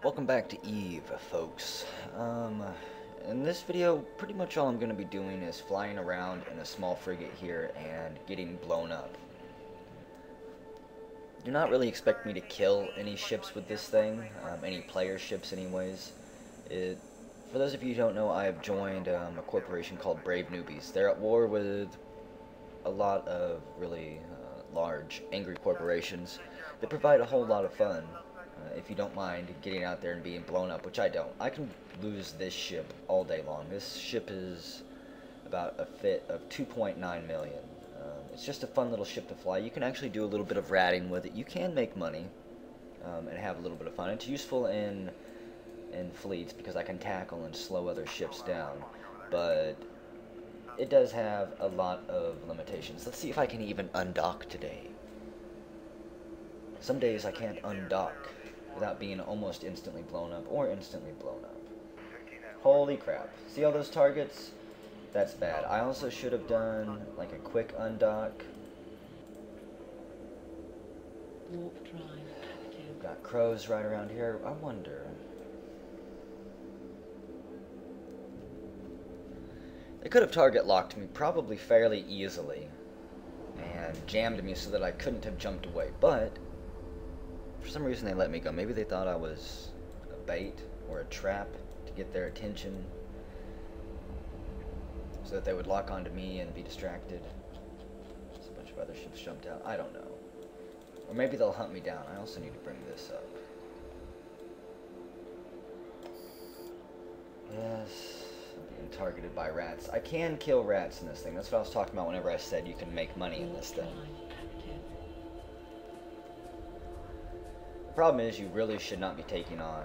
Welcome back to Eve, folks. In this video, pretty much all I'm going to be doing is flying around in a small frigate here and getting blown up. Do not really expect me to kill any ships with this thing, any player ships anyways. For those of you who don't know, I have joined a corporation called Brave Newbies. They're at war with a lot of really large, angry corporations that provide a whole lot of fun. If you don't mind getting out there and being blown up, which I don't. I can lose this ship all day long. This ship is about a fit of 2.9 million. It's just a fun little ship to fly. You can actually do a little bit of ratting with it. You can make money and have a little bit of fun. It's useful in fleets because I can tackle and slow other ships down. But it does have a lot of limitations. Let's see if I can even undock today. Some days I can't undock without being almost instantly blown up or instantly blown up. Holy crap. See all those targets? That's bad. I also should have done like a quick undock. Warp drive active. Got crows right around here. I wonder. They could have target locked me probably fairly easily and jammed me so that I couldn't have jumped away, but for some reason they let me go. Maybe they thought I was a bait or a trap to get their attention so that they would lock onto me and be distracted. Just a bunch of other ships jumped out. I don't know. Or maybe they'll hunt me down. I also need to bring this up. Yes, I'm being targeted by rats. I can kill rats in this thing. That's what I was talking about whenever I said you can make money in this thing. The problem is you really should not be taking on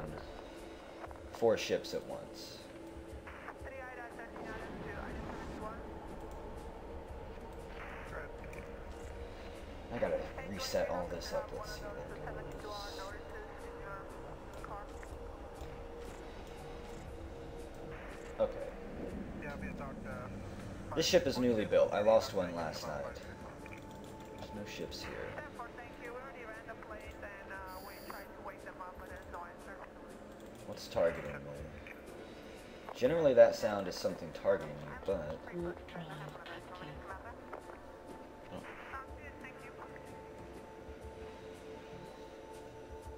4 ships at once. I gotta reset all this up. Let's see what that goes. Okay. This ship is newly built. I lost one last night. There's no ships here. What's targeting me? Generally that sound is something targeting me, but Warp drive active.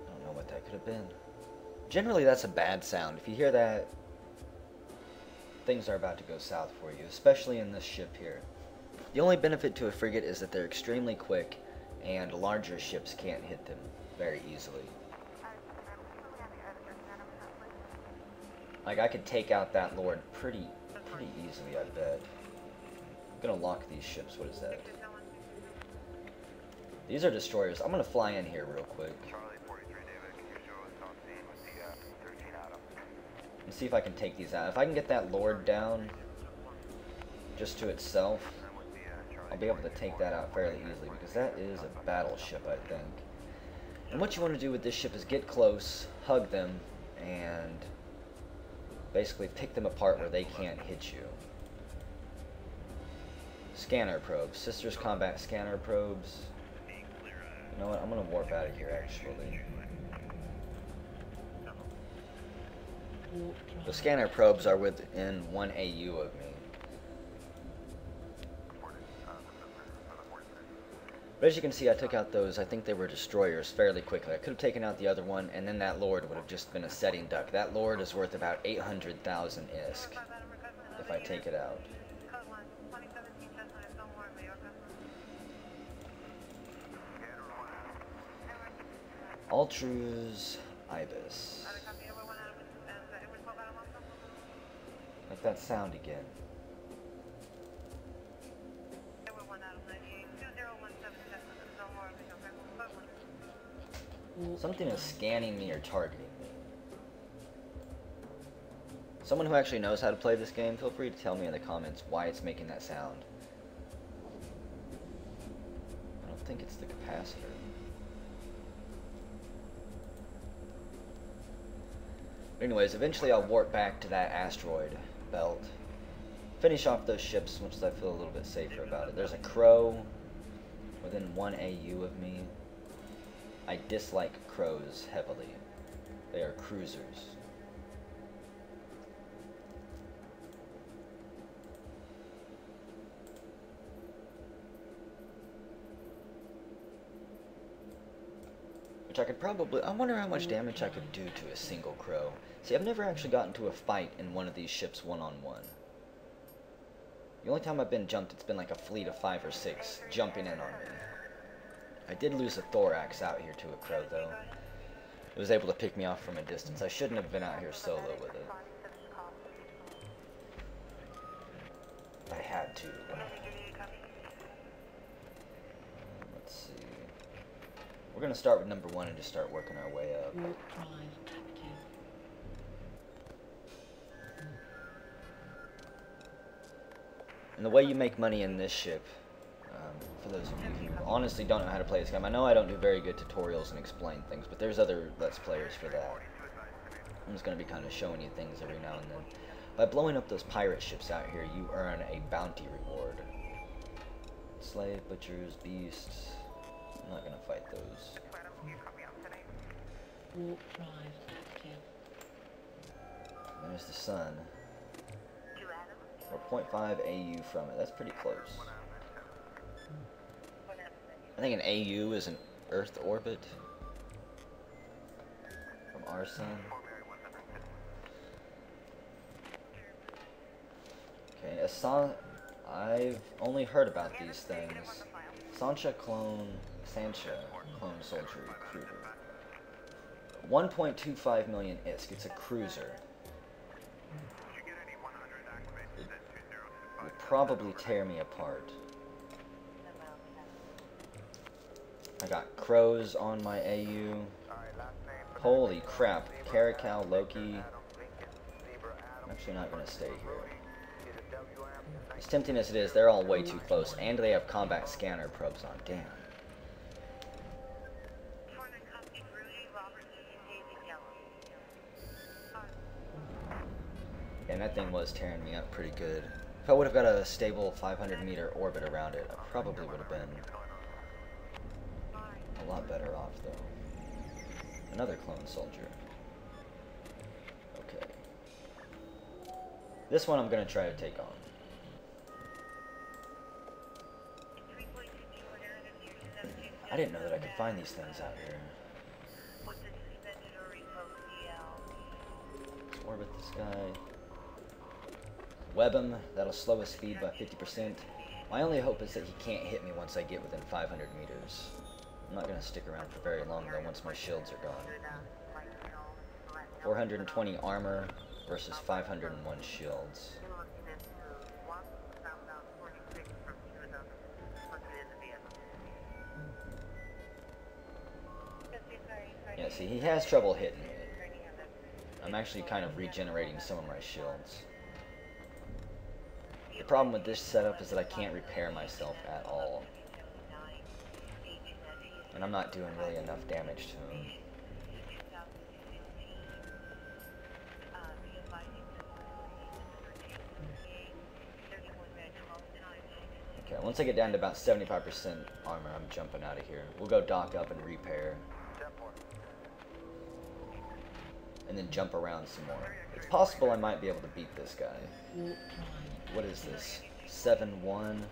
I don't know what that could have been. Generally that's a bad sound. If you hear that, things are about to go south for you, especially in this ship here. The only benefit to a frigate is that they're extremely quick and larger ships can't hit them very easily. Like, I could take out that lord pretty easily, I bet. I'm gonna lock these ships. What is that? These are destroyers. I'm gonna fly in here real quick. And see if I can take these out. If I can get that lord down just to itself, I'll be able to take that out fairly easily, because that is a battleship, I think. And what you want to do with this ship is get close, hug them, and basically pick them apart where they can't hit you. Scanner probes. Sisters combat scanner probes. You know what? I'm going to warp out of here, actually. The scanner probes are within 1 AU of me. But as you can see, I took out those, I think they were destroyers, fairly quickly. I could have taken out the other one, and then that lord would have just been a setting duck. That lord is worth about 800,000 ISK if I take it out. Ultra's Ibis. Like that sound again. Something is scanning me or targeting me. Someone who actually knows how to play this game, feel free to tell me in the comments why it's making that sound. I don't think it's the capacitor. But anyways, eventually I'll warp back to that asteroid belt. Finish off those ships once I feel a little bit safer about it. There's a crow within 1 AU of me. I dislike crows heavily. They are cruisers. Which I could probably... I wonder how much damage I could do to a single crow. See, I've never actually gotten to a fight in one of these ships one-on-one. The only time I've been jumped, it's been like a fleet of 5 or 6 jumping in on me. I did lose a thorax out here to a crow, though. It was able to pick me off from a distance. I shouldn't have been out here solo with it. I had to. Let's see. We're going to start with number 1 and just start working our way up. Warp drive active. And the way you make money in this ship, for those of you who honestly don't know how to play this game, I know I don't do very good tutorials and explain things, but there's other Let's Players for that. I'm just going to be kind of showing you things every now and then. By blowing up those pirate ships out here, you earn a bounty reward. Slave, butchers, beasts. I'm not going to fight those. Warp drive active. There's the sun. We're 0.5 AU from it. That's pretty close. I think an AU is an Earth orbit from our sun. Okay, I've only heard about these things. Sancha clone soldier recruiter. 1.25 million ISK. It's a cruiser. It will probably tear me apart. I got crows on my AU. Holy crap. Caracal, Loki. I'm actually not going to stay here. As tempting as it is, they're all way too close. And they have combat scanner probes on. Damn. And that thing was tearing me up pretty good. If I would have got a stable 500-meter orbit around it, I probably would have been a lot better off, though. Another clone soldier. Okay. This one I'm going to try to take on. I didn't know that I could find these things out here. Let's orbit this guy. Web him. That'll slow his speed by 50%. My only hope is that he can't hit me once I get within 500 meters. I'm not going to stick around for very long, though, once my shields are gone. 420 armor versus 501 shields. Yeah, see, he has trouble hitting me. I'm actually kind of regenerating some of my shields. The problem with this setup is that I can't repair myself at all. And I'm not doing really enough damage to him. Okay, once I get down to about 75% armor, I'm jumping out of here. We'll go dock up and repair. And then jump around some more. It's possible I might be able to beat this guy. What is this? 7-1?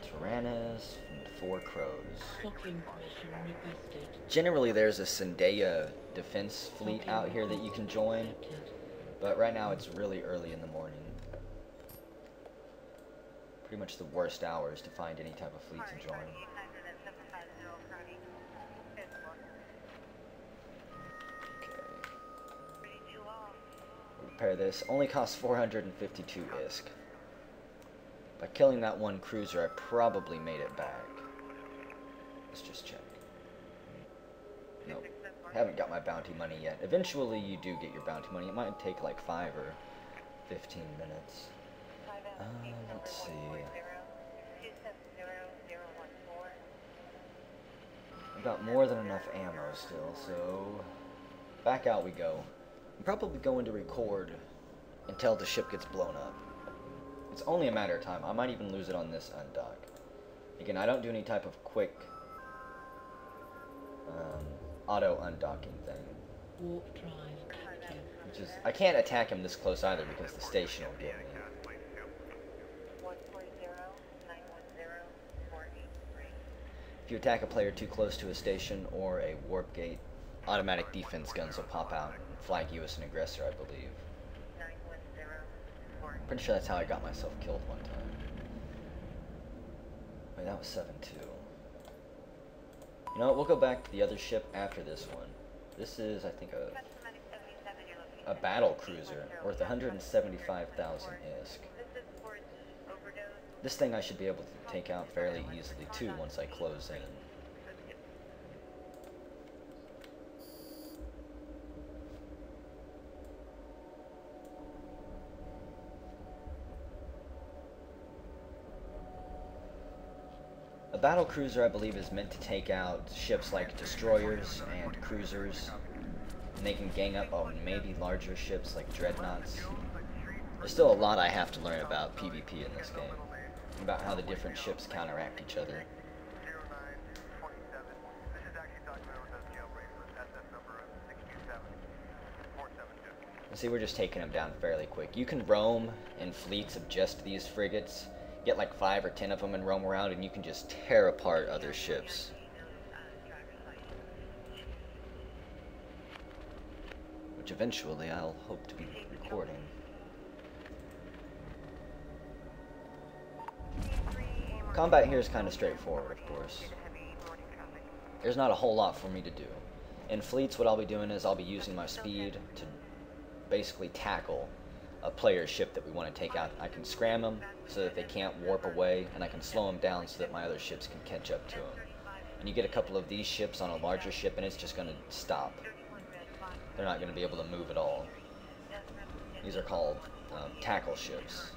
Tyrannus, 4 crows. Generally there's a Zendaya defense fleet out here that you can join, but right now it's really early in the morning. Pretty much the worst hours to find any type of fleet to join. Okay. Repair this. Only costs 452 ISK. By killing that one cruiser, I probably made it back. Let's just check. Nope. Haven't got my bounty money yet. Eventually you do get your bounty money. It might take like 5 or 15 minutes. Let's see. got more than enough ammo still, so back out we go. I'm probably going to record until the ship gets blown up. It's only a matter of time. I might even lose it on this undock. Again, I don't do any type of quick auto undocking thing. Warp drive active. Which is, I can't attack him this close either because the station will get me. 140-910-483. If you attack a player too close to a station or a warp gate, automatic defense guns will pop out and flag you as an aggressor, I believe. 910-483. Pretty sure that's how I got myself killed one time. Wait, that was 7-2. You know what, we'll go back to the other ship after this one. This is, I think, a battle cruiser worth 175,000 ISK. This thing I should be able to take out fairly easily too once I close in. A battle cruiser, I believe, is meant to take out ships like destroyers and cruisers, and they can gang up on maybe larger ships like dreadnoughts. There's still a lot I have to learn about PvP in this game, about how the different ships counteract each other. 0927. This is actually documented with SGL bracelet. SS number 627-472. You see, we're just taking them down fairly quick. You can roam in fleets of just these frigates, get like 5 or 10 of them and roam around, and you can just tear apart other ships. Which eventually I'll hope to be recording. Combat here is kind of straightforward, of course. There's not a whole lot for me to do. In fleets, what I'll be doing is I'll be using my speed to basically tackle a player's ship that we want to take out. I can scram them so that they can't warp away, and I can slow them down so that my other ships can catch up to them. And you get a couple of these ships on a larger ship, and it's just going to stop. They're not going to be able to move at all. These are called tackle ships.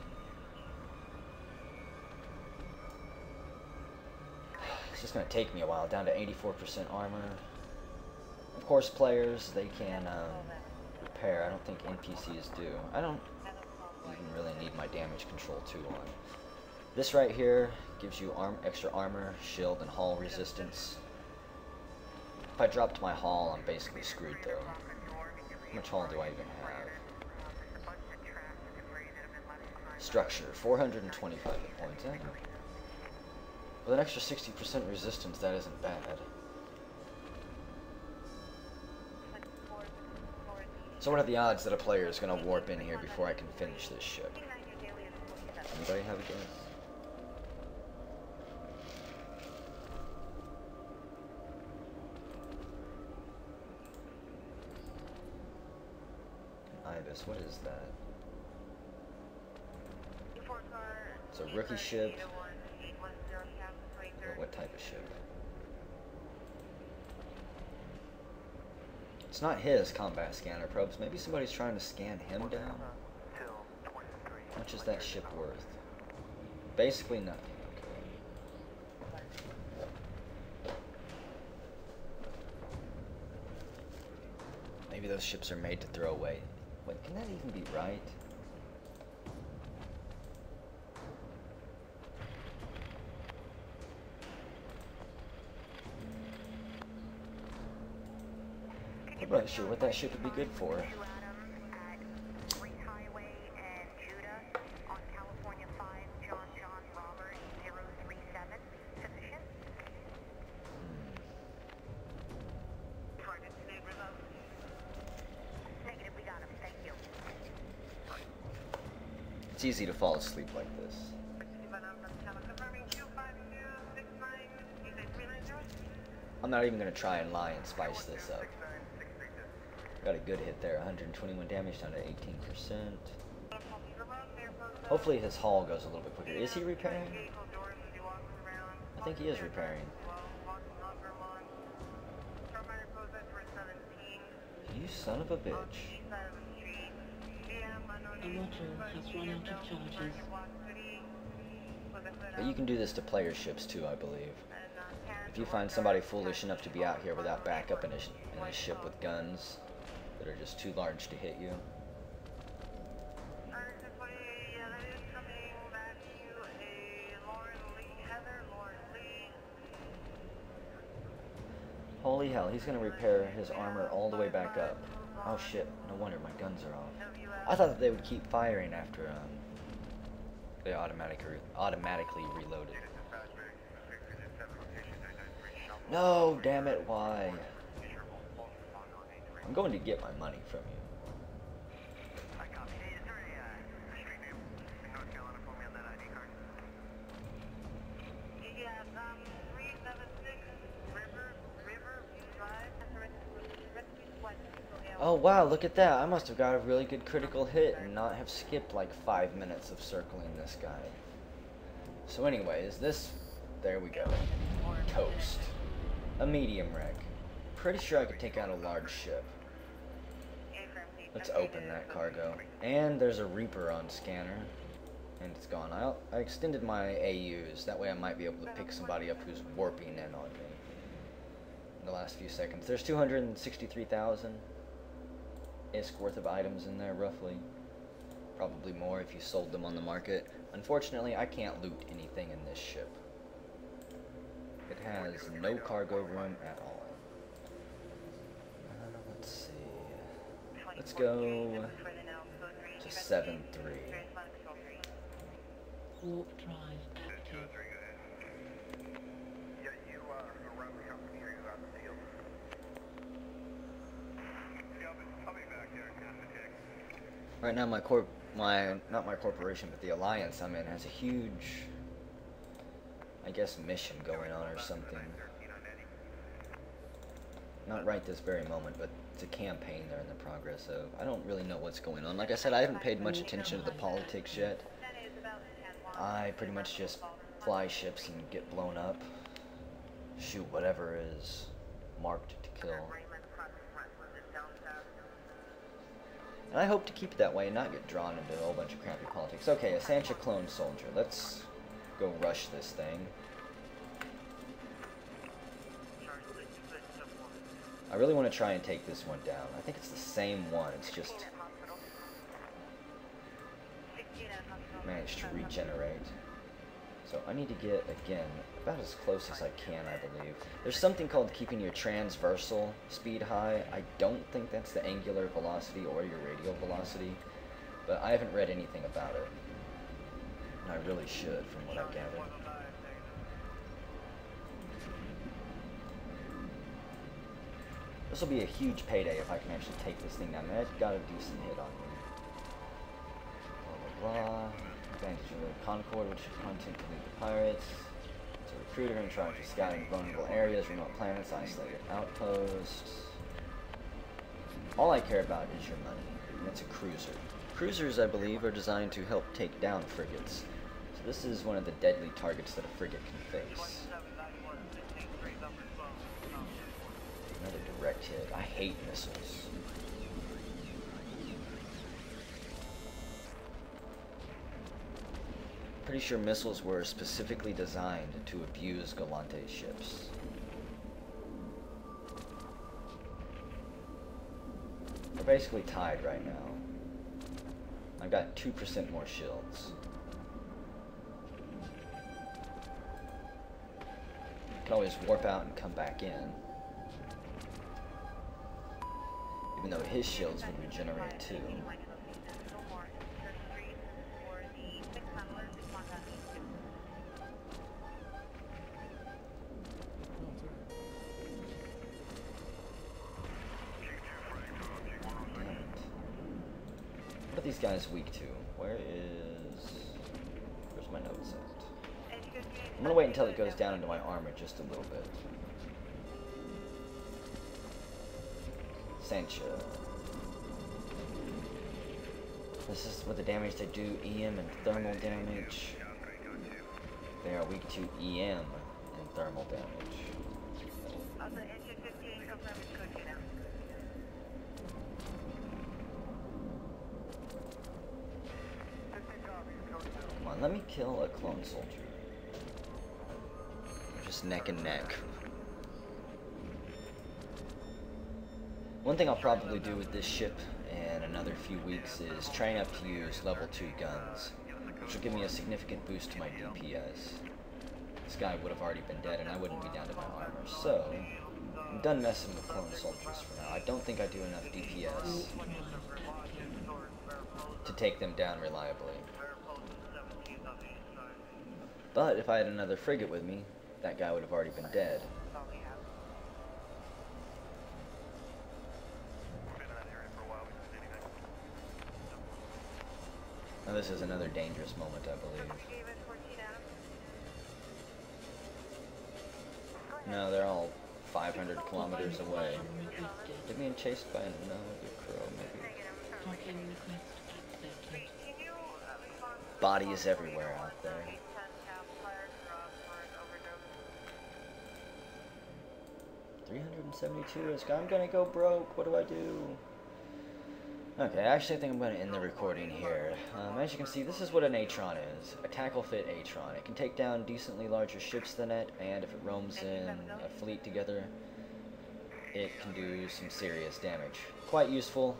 It's just going to take me a while, down to 84% armor. Of course, players, they can repair. I don't think NPCs do. I don't even really need my damage control tool on. This right here gives you extra armor, shield, and hull resistance. If I dropped my hull, I'm basically screwed though. How much hull do I even have? Structure, 425 hit points. With an extra 60% resistance, that isn't bad. So what are the odds that a player is going to warp in here before I can finish this ship? Anybody have a guess? Ibis, what is that? It's a rookie ship. Or what type of ship? It's not his combat scanner probes. Maybe somebody's trying to scan him down. How much is that ship worth? Basically nothing. Okay. Maybe those ships are made to throw away. Wait, can that even be right? I'm not sure what that ship would be good for. It's easy to fall asleep like this. I'm not even going to try and lie and spice this up. Got a good hit there, 121 damage down to 18%. Hopefully his hull goes a little bit quicker. Is he repairing? I think he is repairing. You son of a bitch. A module has run out of charges. But you can do this to player ships too, I believe. if you find somebody foolish enough to be out here without backup in a ship with guns that are just too large to hit you. Yeah, that is coming back to you, a Lauren Lee, Heather, Lauren Lee. Holy hell, he's gonna repair his armor all the way back up. Oh shit, no wonder my guns are off. I thought that they would keep firing after they automatically reloaded. No, damn it, why? I'm going to get my money from you. Oh wow, look at that. I must have got a really good critical hit and not have skipped like 5 minutes of circling this guy. So anyways, there we go. Toast. A medium wreck. Pretty sure I could take out a large ship. Let's open that cargo. And there's a Reaper on scanner. And it's gone. I extended my AUs. That way I might be able to pick somebody up who's warping in on me. In the last few seconds. There's 263,000 ISK worth of items in there, roughly. Probably more if you sold them on the market. Unfortunately, I can't loot anything in this ship. It has no cargo room at all. Let's see. Let's go to 7-3. Warp drive active. Yeah, you around the company or you out in the field? Yeah, I'll be back there. Right now, not my corporation, but the alliance I'm in has a huge, I guess, mission going on or something. Not right this very moment, but it's a campaign they're in the progress of. I don't really know what's going on. Like I said, I haven't paid much attention to the politics yet. I pretty much just fly ships and get blown up. Shoot whatever is marked to kill. And I hope to keep it that way and not get drawn into a whole bunch of crappy politics. Okay, a Sancha clone soldier. Let's go rush this thing. I really want to try and take this one down. I think it's the same one. It's just managed to regenerate. So I need to get, again, about as close as I can, I believe. There's something called keeping your transversal speed high. I don't think that's the angular velocity or your radial velocity, but I haven't read anything about it. And I really should, from what I gathered. This will be a huge payday if I can actually take this thing down. That got a decent hit on me. Blah, blah, blah. Advantage of the Concord, which is content to lead the pirates. It's a recruiter in charge of scouting vulnerable areas, remote planets, isolated outposts. All I care about is your money, and it's a cruiser. Cruisers, I believe, are designed to help take down frigates. So this is one of the deadly targets that a frigate can face. Another direct hit. I hate missiles. Pretty sure missiles were specifically designed to abuse Galante's ships. We're basically tied right now. I've got 2% more shields. I can always warp out and come back in. Even though his shields would regenerate too. What are these guys weak to? Where's my notes at? I'm gonna wait until it goes down into my armor just a little bit. Sancha. This is what the damage they do, EM and thermal damage. They are weak to EM and thermal damage. Come on, let me kill a clone soldier. Just neck and neck. One thing I'll probably do with this ship in another few weeks is train up to use level 2 guns, which will give me a significant boost to my DPS. This guy would have already been dead and I wouldn't be down to my armor, so I'm done messing with clone soldiers for now. I don't think I do enough DPS to take them down reliably. But if I had another frigate with me, that guy would have already been dead. Now this is another dangerous moment, I believe. No, they're all 500 kilometers away. They're being chased by another crow, maybe. Docking request accepted. Bodies everywhere out there. 372. I'm gonna go broke. What do I do? Okay, actually I think I'm going to end the recording here. As you can see, this is what an Atron is. A tackle-fit Atron. It can take down decently larger ships than it, and if it roams in a fleet together, it can do some serious damage. Quite useful.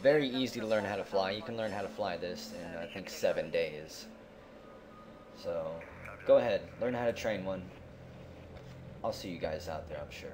Very easy to learn how to fly. You can learn how to fly this in, I think, 7 days. So, go ahead. Learn how to train one. I'll see you guys out there, I'm sure.